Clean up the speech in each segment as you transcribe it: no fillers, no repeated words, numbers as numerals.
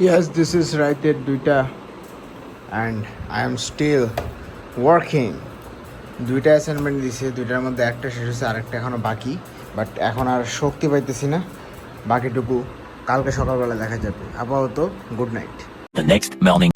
Yes, this is right at দুইটা and I am still working. দুইটা assignment দিছে, দুইটার মধ্যে একটা শেষ হয়েছে, আরেকটা এখনো বাকি। বাট এখন আর শক্তি পাইতেছি না, বাকিটুকু কালকে সকালবেলা দেখা যাবে। আপাতত good night. The next morning.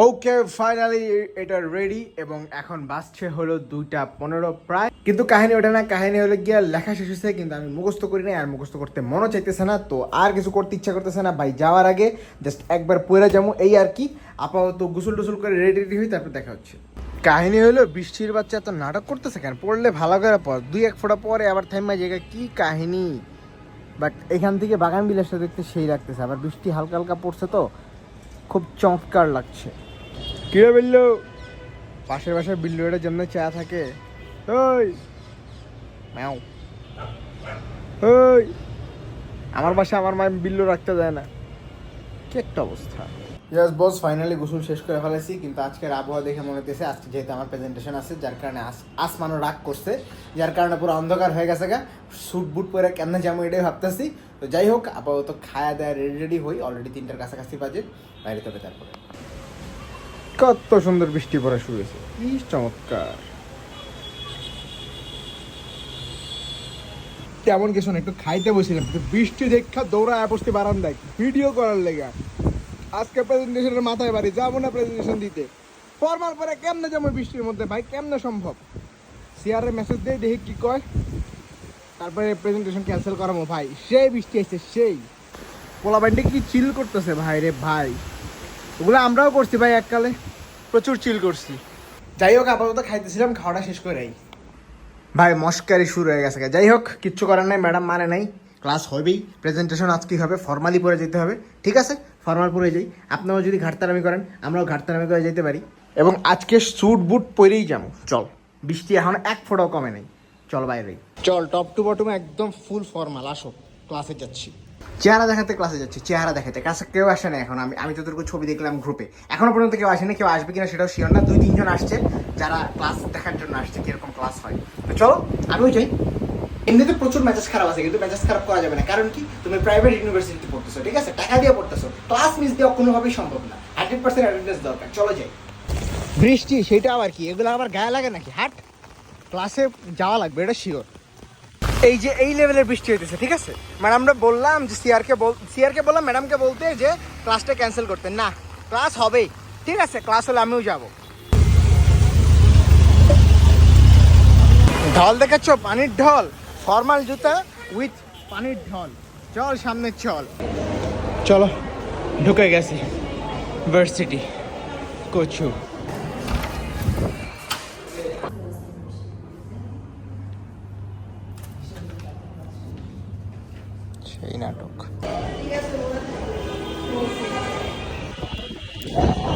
Okay, finally এটা রেডি এবং এখন বাজছে হলো 2:15 প্রায়। কিন্তু কাহিনী ওটা না, কাহিনী হলো গিয়া লেখা শেষ হয়েছে কিন্তু আমি মুখস্থ করি না, আর মুখস্থ করতে মনও চাইতেছে না, তো আর কিছু করতে ইচ্ছা করতেছে না ভাই। যাওয়ার আগে জাস্ট একবার পড়ে যাবো এই আর কি। আপাতত গোসল টোসল করে রেডি হই, তারপর দেখা হচ্ছে। কাহিনী হলো বৃষ্টির বাচ্চা এত নাটক করতেছে কেন? পড়লে ভালো করে পর, 2-1 ফোঁটা পরে আবার থাইমা জায়গা কি কাহিনী। বাট এখান থেকে বাগান বিলাসটা দেখতে সেই লাগতেছে, আবার বৃষ্টি হালকা হালকা পড়ছে তো খুব চমৎকার লাগছে। কিরে বিল্লু, পাশের বাসার বিল্লু এটার জন্য চা থাকে। ওই ম্যাও, ওই আমার বাসায় আমার মা বিল্লু রাখতে দেয় না, কি একটা অবস্থা। ইয়াস বস, ফাইনালি গোসল শেষ করে ফেলেছি, কিন্তু আজকের আবহাওয়া দেখে মনে হতেছে আজকে যেহেতু আমার প্রেজেন্টেশন আছে, যার কারণে আসমানও রাগ করছে, যার কারণে পুরো অন্ধকার হয়ে গেছে গা। স্যুট বুট পরে কেমনে যাবো এটাই ভাবতেছি। তো যাই হোক, আপাতত খায়া দেয়া রেডি হই, অলরেডি 3টার কাছাকাছি বাজে, বাইরে তবে তারপরে। কত সুন্দর বৃষ্টি পড়া শুরু হয়েছে, কি চমৎকার। তেমন কিছু না, একটু খাইতে বসছিলাম, বৃষ্টি দেখা দৌড়ায় বসতে বারান্দায় ভিডিও করার লেগা। আজকে প্রেজেন্টেশনের মাথায় বাড়ি যাবো না প্রেজেন্টেশন দিতে, ফরমাল পরে কেমনে যাবো বৃষ্টির মধ্যে ভাই, কেমনে সম্ভব? সিআরে মেসেজ দিয়ে দেখি কি কয়, তারপরে প্রেজেন্টেশন ক্যান্সেল করাবো ভাই। সেই বৃষ্টি আসছে, সেই পোলা ব্যান্ডে কি চিল করতেছে ভাই রে ভাই। ওগুলো আমরাও করছি ভাই এককালে, প্রচুর চিল করছি। যাই হোক, আপাতত খাইতেছিলাম, খাওয়াটা শেষ করে ভাই মস্কারি শুরু হয়ে গেছে। যাই হোক, কিচ্ছু করার নাই, ম্যাডাম মানে নাই, ক্লাস হবেই। প্রেজেন্টেশন আজকেই হবে, ফর্মালি পরে যেতে হবে, ঠিক আছে? ফর্মাল পরে যাই, আপনারাও যদি ঘাটতারামি করেন আমরাও ঘাটতারামি করে যেতে পারি। এবং আজকে স্যুট বুট পরেই যাবো, চল। বৃষ্টি এখন 1 ফোঁটাও কমে নাই, চল বাইরে চল। টপ টু বটম একদম ফুল ফর্মাল, আসো ক্লাসে যাচ্ছি। চেহারা দেখাতে ক্লাসে যাচ্ছি, চেহারা দেখাতে। কাছে কেউ আসে না এখন, আমি যতটুকু ছবি দেখলাম গ্রুপে, এখনো পর্যন্ত কেউ আসেনি। কেউ আসবে কিনা সেটাও শিওর না, 2-3 জন আসছে যারা ক্লাস দেখার জন্য আসছে কিরকম ক্লাস হয়। তো চলো আমিও যাই। এমনিতে প্রচুর মেজাজ খারাপ আছে, কিন্তু মেজাজ খারাপ করা যাবে না, কারণ কি তুমি প্রাইভেট ইউনিভার্সিটিতে পড়তেছো, ঠিক আছে? টাকা দিয়ে পড়তেছো, ক্লাস মিস দেওয়া কোনোভাবেই সম্ভব না। 100% অ্যাটেন্ডেন্স দরকার, চলো যাই। বৃষ্টি সেটা আবার কি, এগুলো আবার গায়ে লাগে নাকি? হাট, ক্লাসে যাওয়া লাগবে, এটা শিওর। এই যে এই লেভেলের বৃষ্টি হইতেছে, ঠিক আছে? ম্যাডামরা বললাম যে সিআরকে বললাম ম্যাডামকে বলতে যে ক্লাসটা ক্যান্সেল করতে, না ক্লাস হবেই, ঠিক আছে? ক্লাস হলে আমিও যাব। ঢল দেখাচ্ছ, পানির ঢল, ফর্মাল জুতা উইথ পানির ঢল। চল সামনে চল, চলো ঢুকে গেছি ভার্সিটি কোচু। সেই নাটক,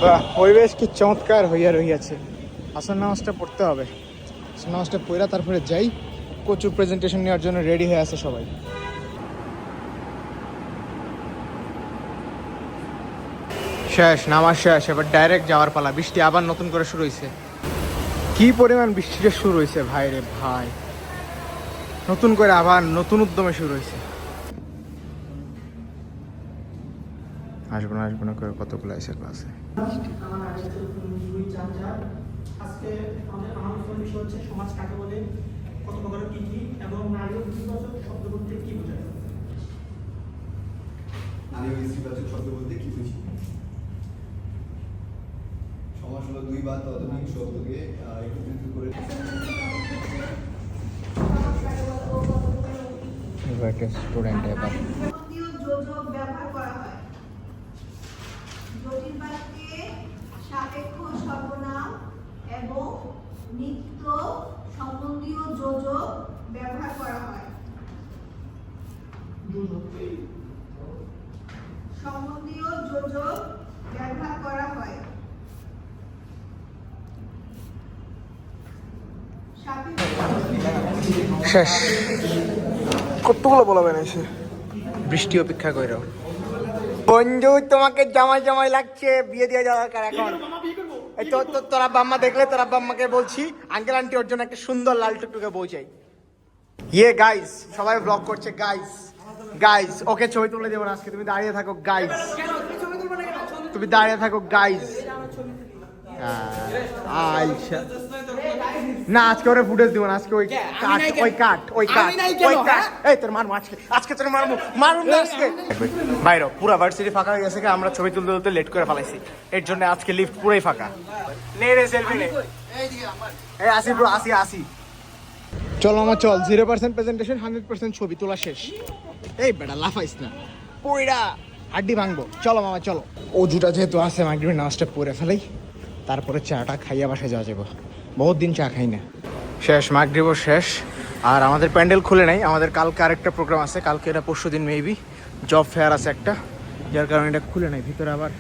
বাহ, পরিবেশ কি চমৎকার হইয়া রহিয়াছে। আসর নামাজটা পড়তে হবে, আসর নামাজটা পড়া তারপরে যাই। প্রচুর প্রেজেন্টেশন নেওয়ার জন্য রেডি হয়ে আছে সবাই। শেষ, নামাজ শেষ, এবার ডাইরেক্ট যাওয়ার পালা। বৃষ্টি আবার নতুন করে শুরু হয়েছে, কি পরিমাণ বৃষ্টিটা শুরু হয়েছে ভাই রে ভাই, নতুন করে আবার নতুন উদ্যমে শুরু হয়েছে। আসবো না করে কতগুলো আছে ক্লাসে। আজকে আমাদের বিষয় হচ্ছে সমাজ কাকে বলে, কত প্রকার কি কি, এবং নারী ও ইতিবাচক শব্দ বলতে কি বোঝায়? নারী ও ইতিবাচক শব্দ বলতে কি বুঝি? সমাস হলো 2 বা ততোধিক শব্দকে একত্রিত করে। স্টুডেন্ট এবার যোজক ব্যবহার করা হয়। জটিল বাক্যে সাপেক্ষ সর্বনাম এবং নিত্য সম্বন্ধীয় যোজক ব্যবহার করা হয়। সম্বন্ধীয় যোজক ব্যবহার করা হয়। শেষ, কতগুলো বলা বেড়েছে। বৃষ্টি অপেক্ষা করো বন্ধু, তোমাকে জামাই জামাই লাগছে, বিয়ে দিয়ে যাওয়া দরকার এখন। এই তোর আব্বা আম্মা দেখলে তোর আব্বা আম্মাকে বলছি আঙ্কেল আন্টি ওর জন্য একটা সুন্দর লাল টুকটুকে বউ চাই। ইয়ে গাইস, সবাই ব্লগ করছে গাইস ওকে ছবি তুলে দেবো না আজকে, তুমি দাঁড়িয়ে থাকো গাইস, তুমি দাঁড়িয়ে থাকো গাইস। আচ্ছা না আজকে ওরে ফুটেজ দিব না, আজকে ওই কাট এই তোর মারবো আজকে তোর মারুন না আজকে। বাইরে পুরা ভার্সিটি ফাঁকা হয়ে গেছে, আমরা ছবি তুলতে লেট করে ফেলাইছি, এর জন্য আজকে লিফট পুরাই ফাঁকা। নে রে সেলফি নে, এই আসি ব্রো আসি। চল মামা চল, 0% প্রেজেন্টেশন 100% ছবি তোলা শেষ। এই বেটা লাফাইস না, পয়রা হাড্ডি ভাঙবো। চলো মামা চলো, অজুটা যেহেতু আছে মাগরিবের নামাজটা পড়ে ফেলাই, তারপরে চাটা খাইয়া বাসায় যাওয়া যাবো, বহুত দিন চা খাই না। শেষ মাগরিবও শেষ, আর আমাদের প্যান্ডেল খুলে নাই, আমাদের কালকে আরেকটা প্রোগ্রাম আছে, কালকে এটা পরশু দিন মেবি জব ফেয়ার আছে একটা, যার কারণে এটা খুলে নাই, ভিতরে আবার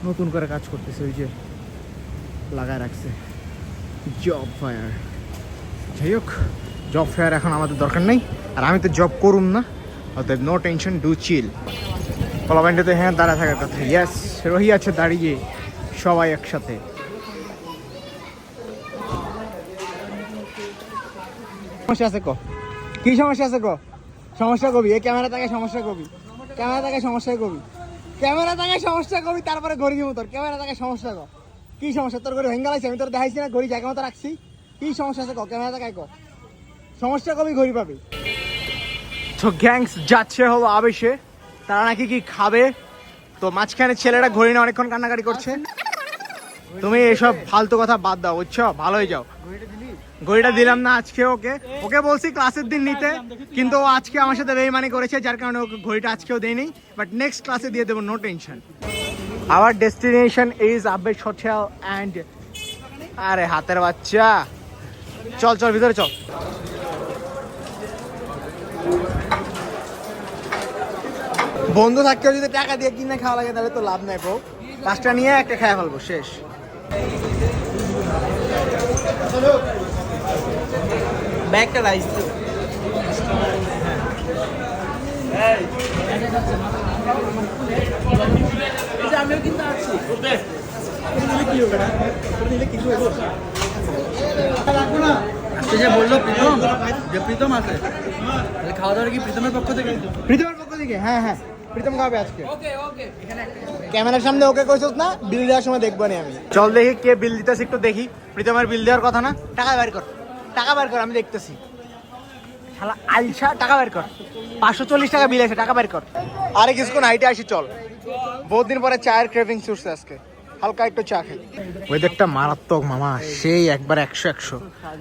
নতুন করে কাজ করতেছে, ওই যে লাগায় রাখছে জব ফেয়ার। যাই হোক জব ফেয়ার এখন আমাদের দরকার নেই, আর আমি তো জব করুন না, অতএব নো টেনশন, ডু চিল। কলাবাইন্ডাতে হ্যাঁ দাঁড়ায় থাকার কথা। ইয়েস রহি আছে দাঁড়িয়ে, সবাই একসাথে। সমস্যা আছে ক, কি সমস্যা আছে ক, সমস্যা কবি, এই ক্যামেরা তাকে সমস্যা কবি, ক্যামেরা তাকে সমস্যা কবি, ক্যামেরা তাকে সমস্যা কবি, তারপরে ঘড়ি দিব তোর, ক্যামেরা তাকে সমস্যা ক, কি সমস্যা তোর ঘড়ি ভেঙ্গা লাগছে, আমি তোর দেখাইছি না ঘড়ি জায়গা মতো রাখছি, কি সমস্যা আছে ক, ক্যামেরা তাকে ক, সমস্যা কবি ঘড়ি পাবি। তো গ্যাংস যাচ্ছে হলো আবেশে, তারা নাকি কি খাবে, তো মাঝখানে ছেলেটা ঘড়ি না অনেকক্ষণ কান্নাকাটি করছে। তুমি এসব ফালতু কথা বাদ দাও বুঝছো, ভালো হয়ে যাও। ঘড়িটা দিলাম না আজকে, ওকে বলছি ক্লাসের দিন নিতে, কিন্তু ও আজকে আমার সাথে বেইমানি করেছে, যার কারণে ওকে ঘড়িটা আজকেও দেয়নি, বাট নেক্সট ক্লাসে দিয়ে দেবো, no tension. Our destination is Abesh hotel and, আরে হাতের বাচ্চা চল চল ভিতরে চল। বন্ধু থাকতেও যদি টাকা দিয়ে কিনে খাওয়া লাগে তাহলে তো লাভ নাই বউ, পাঁচটা নিয়ে একটা খাওয়া ফেলবো, শেষ। ব্যাগটা রাইস তো আমিও কিন্তু আছি, বললো প্রীতম আছে, খাওয়া দাওয়া কি প্রীতমের পক্ষ থেকে? হ্যাঁ হ্যাঁ প্রীতম খাবে আজকে। ক্যামেরার সামনে ওকে কইছস না, বিল দেওয়ার সময় দেখবো না আমি। চল দেখি কে বিল দিতেছে, একটু দেখি। প্রীতমের বিল দেওয়ার কথা না, টাকা বের কর, টাকা বের কর, আমি দেখতেছি। শালা আলসা, টাকা বের কর, 540 টাকা বিল আছে, টাকা বের কর। আরে কিছুক্ষণ হাইটে আসি চল, বহুত দিন পরে চায়ের ক্রেভিংস উঠছে আজকে, হালকা একটু চা খাই। ওয়েদারটা মারাত্মক মামা, সেই একবার 100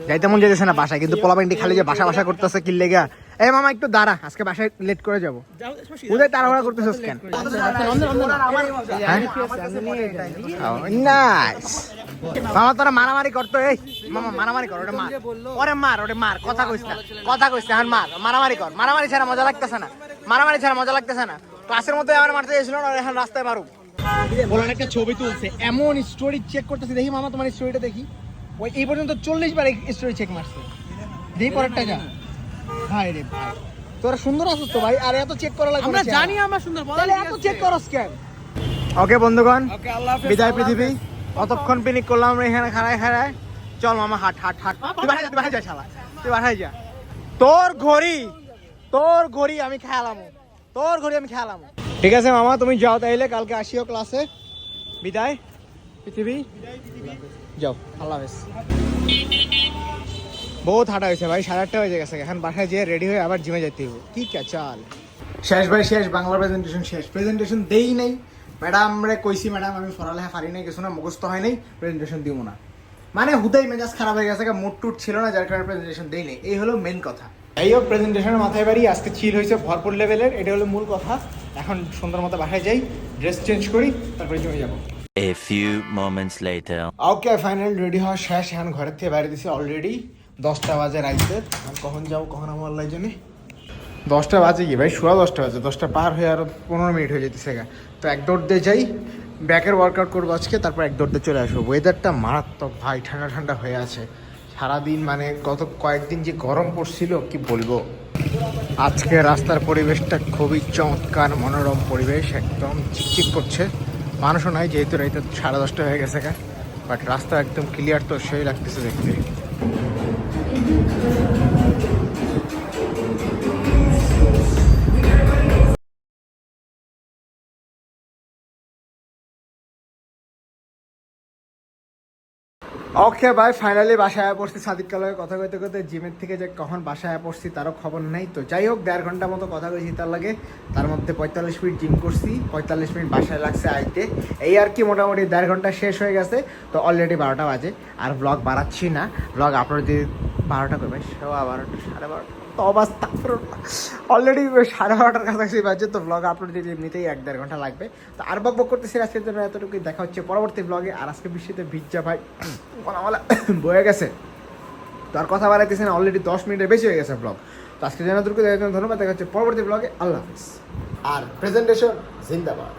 যাইতে মন যেতেছে না বাসায়, কিন্তু পোলাপাইন্টি খালি যে বাসা করতেছে কি লেগা। এই মামা একটু দাঁড়া, আজকে বাসায় লেট করে যাবো। ওদের তাড়াহুড়া করতেছিস কেন? নাইস মামা, তোরা মারামারি করতো, এই মামা মারামারি কর, ওটা মার, ওরে মার, ওটা মার, কথা কইস না, মার, মারামারি কর, মারামারি ছাড়া মজা লাগতেছে না, ক্লাসের মধ্যে আমার মারতে গেছিল না, এখন রাস্তায় মারুক। বলার একটা ছবি তুলছে, এমন স্টোরি চেক করতেছি, দেখি মামা তোমার স্টোরিটা দেখি, ওই এই পর্যন্ত 40 বার স্টোরি চেক মারছে, দেখি পরেরটা যা। ভাই রে ভাই, তোরা সুন্দর আছিস তো ভাই, আর এত চেক করা লাগবে, আমরা জানি আমরা সুন্দর, তাহলে এত চেক করস কেন? ওকে বন্ধুগণ, বিদায় পৃথিবী, অতক্ষণ পিকনিক করলাম আমরা এখানে খাড়ায়। চল মামা হাট, তুই বাসায় যা শালা, তুই বাসায় যা। তোর ঘড়ি আমি খেলাম, ঠিক আছে মামা তুমি যাও তাইলে, কালকে আসিও ক্লাসে। বিদায় পৃথিবী, যাও, আল্লাহ হাফেজ। বহুত হাঁটা হয়েছে ভাই, 8:30 হয়ে গেছে, এখন বাসায় যেয়ে রেডি হয়ে আবার জিমে যেতে হবে। ঠিক আছে চল, শেষ ভাই শেষ, বাংলা প্রেজেন্টেশন দেই নাই। ম্যাডাম রে কইছি, ম্যাডাম আমি পড়ালেখা পারি নাই, কিছু না মুখস্থ হয় নাই, প্রেজেন্টেশন দিব না, মানে হুদাই মেজাজ খারাপ হয়ে গেছে, মুড টুট ছিল না, যার কারণে প্রেজেন্টেশন দেই নাই, এই হলো মেন কথা। এই হোক প্রেজেন্টেশনের মাথায় বাড়ি, আজকে চিল হয়েছে ভরপুর লেভেলের, এটা হলো মূল কথা। এখন সুন্দর মতো বাসায় যাই, ড্রেস চেঞ্জ করি, তারপরে জমে যাবো। A few moments later. Okay final ready হওয়া শেষ, এখন ঘরের থেকে বাইরে দিছি অলরেডি 10টা বাজে রাইতের। কখন যাবো কখন আমার আল্লাহ জানে, 10টা বাজে কি ভাই, 10:15 বাজে, 10টা পার হয়ে আরো 15 মিনিট হয়ে যেতেছে। তো এক দৌড় দিয়ে যাই, ব্যাকের ওয়ার্কআউট করবো আজকে, তারপর এক দৌড় দিয়ে চলে আসবো। ওয়েদারটা মারাত্মক ভাই, ঠান্ডা হয়ে আছে সারাদিন, মানে গত কয়েকদিন যে গরম পড়ছিল কি বলবো। আজকে রাস্তার পরিবেশটা খুবই চমৎকার, মনোরম পরিবেশ, একদম চিকচিক করছে, মানুষও নাই যেহেতু রাইতে 10:30 হয়ে গেছে। বাট রাস্তা একদম ক্লিয়ার, তো সেই লাগতেছে দেখতে। ওকে ভাই, ফাইনালি বাসায় পড়ছি। সাদিক কালকে কথা কইতে কইতে জিমের থেকে যে কখন বাসায় পড়ছি তারও খবর নেই। তো যাই হোক, 1.5 ঘন্টার মতো কথা কইছি তার লাগে। তার মধ্যে 45 মিনিট জিম করছি, 45 মিনিট বাসায় লাগছে আইতে। এই আর কি, মোটামুটি 1.5 ঘন্টা শেষ হয়ে গেছে। তো অলরেডি 12টা বাজে, আর ব্লগ বাড়াচ্ছি না। ব্লগ আপলোড দিয়ে 12টা করবে, 12:15, 12:30 তো অবস্থা। অলরেডি 12:30টার কাছাকাছি বাজে। তো ব্লগ আপলোড দিতে এমনিতেই 1-1.5 ঘন্টা লাগবে। তো আর বক করতেছি আজকের জন্য এতটুকুই। দেখা হচ্ছে পরবর্তী ব্লগে। আর আজকে বৃষ্টিতে ভিজা ভাই বলা বয়ে গেছে, তো আর কথা বাড়াইতেছি না। অলরেডি 10 মিনিটের বেশি হয়ে গেছে ব্লগ। তো আজকে জানাতুরকে দেখার জন্য ধন্যবাদ। দেখা হচ্ছে পরবর্তী ব্লগে। আল্লাহ হাফিজ। আর প্রেজেন্টেশন জিন্দাবাদ।